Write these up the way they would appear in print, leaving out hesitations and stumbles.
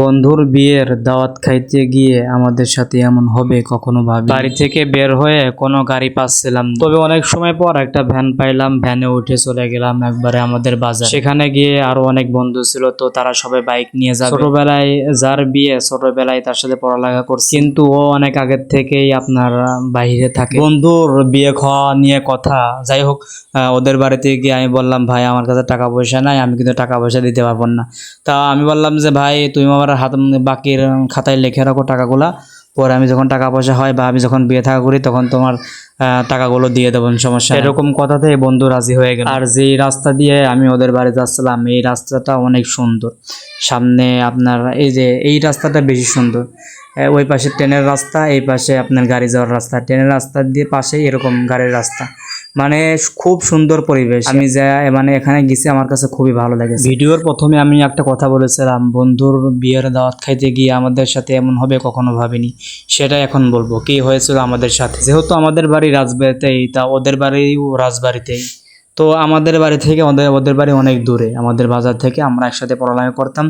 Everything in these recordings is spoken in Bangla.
বন্ধুর বিয়ের দাওয়াত খাইতে গিয়ে আমাদের সাথে এমন হবে কখনো ভাবি। বাড়ি থেকে বের হয়ে কোনো গাড়ি পাচ্ছিলাম না। তবে অনেক সময় পর একটা ভ্যান পাইলাম, ভ্যানে উঠে চলে গেলাম একবারে আমাদের বাজার। সেখানে গিয়ে আরো অনেক বন্ধু ছিল, তো তারা সবাই বাইক নিয়ে যাবে। ছোটবেলায় যার বিয়ে, ছোটবেলায় তার সাথে পড়ালেখা করছি, কিন্তু ও অনেক আগের থেকেই আপনার বাইরে থাকে। বন্ধুর বিয়ে খাওয়া নিয়ে কথা, যাই হোক, ওদের বাড়িতে গিয়ে আমি বললাম, ভাই আমার কাছে টাকা পয়সা নাই, আমি কিন্তু টাকা পয়সা দিতে পারবো না। তা আমি বললাম যে ভাই তুমি আমার হাত বাকির খাতায় লিখে রাখো টাকাগুলা, পরে আমি যখন টাকা পয়সা হয় বা আমি যখন বিয়ে থাকা করি তখন তোমার টাকাগুলো দিয়ে দেবো, সমস্যা নেই। এরকম কথাতে বন্ধু রাজি হয়ে গেল। আর যেই রাস্তা দিয়ে আমি ওদের বাড়ি যাচ্ছিলাম, এই রাস্তাটা অনেক সুন্দর। সামনে আপনার এই রাস্তাটা বেশি সুন্দর। ওই পাশে ট্রেনের রাস্তা, এই পাশে আপনার গাড়ি যাওয়ার রাস্তা। ট্রেনের রাস্তা দিয়ে পাশেই এরকম গাড়ির রাস্তা, মানে খুব সুন্দর পরিবেশ। আমি এখানে গেছি, আমার কাছে খুবই ভালো লেগেছে। ভিডিওর প্রথমে আমি একটা কথা বলেছিলাম, বন্ধুর বিয়ের দাওয়াত খাইতে গিয়ে আমাদের সাথে এমন হবে কখনো ভাবিনি। সেটা এখন বলবো কি হয়েছিল আমাদের সাথে। যেহেতু আমাদের বাড়ি রাজবাড়িতেই, তা ওদের বাড়িও রাজবাড়িতেই। তো আমাদের বাড়ি থেকে ওদের বাড়ি অনেক দূরে। আমাদের বাজার থেকে আমরা একসাথে পড়ালেখা করতাম।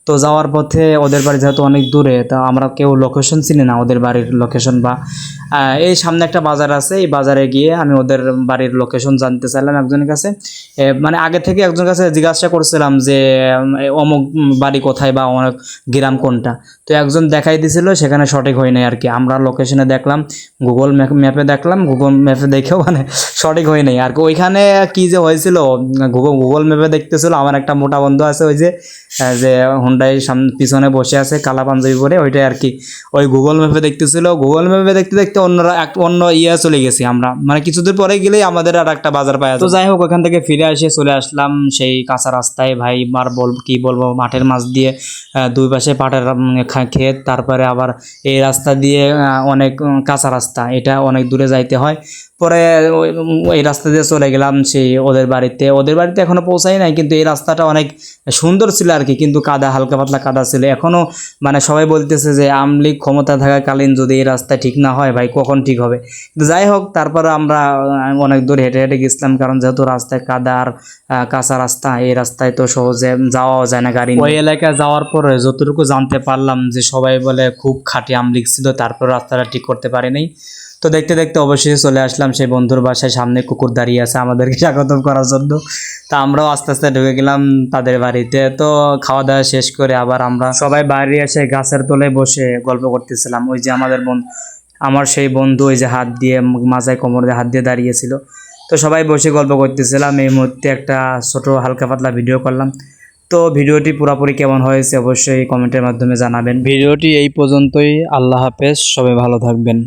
তো যাওয়ার পথে ওদের বাড়ি যেহেতু অনেক দূরে, তা আমরা কেউ লোকেশন চিনি না, ওদের বাড়ির লোকেশন। বা এই সামনে একটা বাজার আছে, এই বাজারে গিয়ে আমি ওদের বাড়ির লোকেশন জানতে চাইলাম একজনের কাছে। আগে থেকে একজনের কাছে জিজ্ঞাসা করছিলাম যে অমুক বাড়ি কোথায় বা অনেক গ্রাম কোনটা। তো একজন দেখাই দিছিল, সেখানে সঠিক হয় নাই আর কি। আমরা লোকেশনে দেখলাম, গুগল ম্যাপে দেখলাম, গুগল ম্যাপে দেখেও সঠিক হয় নাই আর কি। ওইখানে কি যে হয়েছিল, গুগল ম্যাপে দেখতেছিল আমার একটা মোটা বন্ধু আছে, ওই যে হুন্ডাই সামনে পিছনে বসে আছে কালা পাঞ্জাবি পরে, ওইটাই আর কি। ওই গুগল ম্যাপে দেখতেছিল, গুগল ম্যাপে দেখতে দেখতে অন্য চলে গেছি আমরা। কিছুদূর পরে গেলেই আমাদের আর একটা বাজার পাওয়া যায়। তো যাই হোক, ওখান থেকে ফিরে চলে আসলাম সেই কাঁচা রাস্তায়। ভাই কি বলবো, মাঠের মাছ দিয়ে দুই পাশে পাটের ক্ষেত, তারপরে আবার এই রাস্তা দিয়ে অনেক কাঁচা রাস্তা, এটা অনেক দূরে যাইতে হয়। পরে এই রাস্তা দিয়ে চলে গেলাম সেই ওদের বাড়িতে এখনো পৌঁছাই নাই, কিন্তু এই রাস্তাটা অনেক সুন্দর ছিল আর কি। কিন্তু কাদা, হালকা পাতলা কাদা ছিল এখনো। সবাই বলতেছে যে আওয়ামী লীগ ক্ষমতা থাকাকালীন যদি এই রাস্তা ঠিক না হয়, ভাই কখন ঠিক হবে। কিন্তু যাই হোক, তারপরে আমরা অনেক দূর হেঁটে হেঁটে গেছিলাম, কারণ যেহেতু রাস্তায় কাদা আর কাঁচা রাস্তা, এই রাস্তায় তো সহজে যাওয়াও যায় না গাড়ি। ওই এলাকায় যাওয়ার পরে যতটুকু জানতে পারলাম যে সবাই বলে খুব খাঁটি আওয়ামী লীগ ছিল, তারপর রাস্তাটা ঠিক করতে পারেনি। তো দেখতে দেখতে অবশ্যই চলে আসলাম সেই বন্ধুর বাসায়। সামনে কুকুর দাঁড়িয়ে আছে আমাদেরকে স্বাগতম করার জন্য। তা আমরাও আস্তে আস্তে ঢুকে গেলাম তাদের বাড়িতে। তো খাওয়া দাওয়া শেষ করে আবার আমরা সবাই বাইরে এসে গাছের তলায় বসে গল্প করতেছিলাম। ওই যে আমার সেই বন্ধু ওই যে হাত দিয়ে মাথায় কোমর দিয়ে হাত দিয়ে দাঁড়িয়েছিল। তো সবাই বসে গল্প করতেছিলাম। এই মুহূর্তে একটা ছোট হালকা পাতলা ভিডিও করলাম। তো ভিডিওটি পুরোপুরি কেমন হয়েছে অবশ্যই কমেন্টের মাধ্যমে জানাবেন। ভিডিওটি এই পর্যন্তই। আল্লাহ হাফেজ, সবাই ভালো থাকবেন।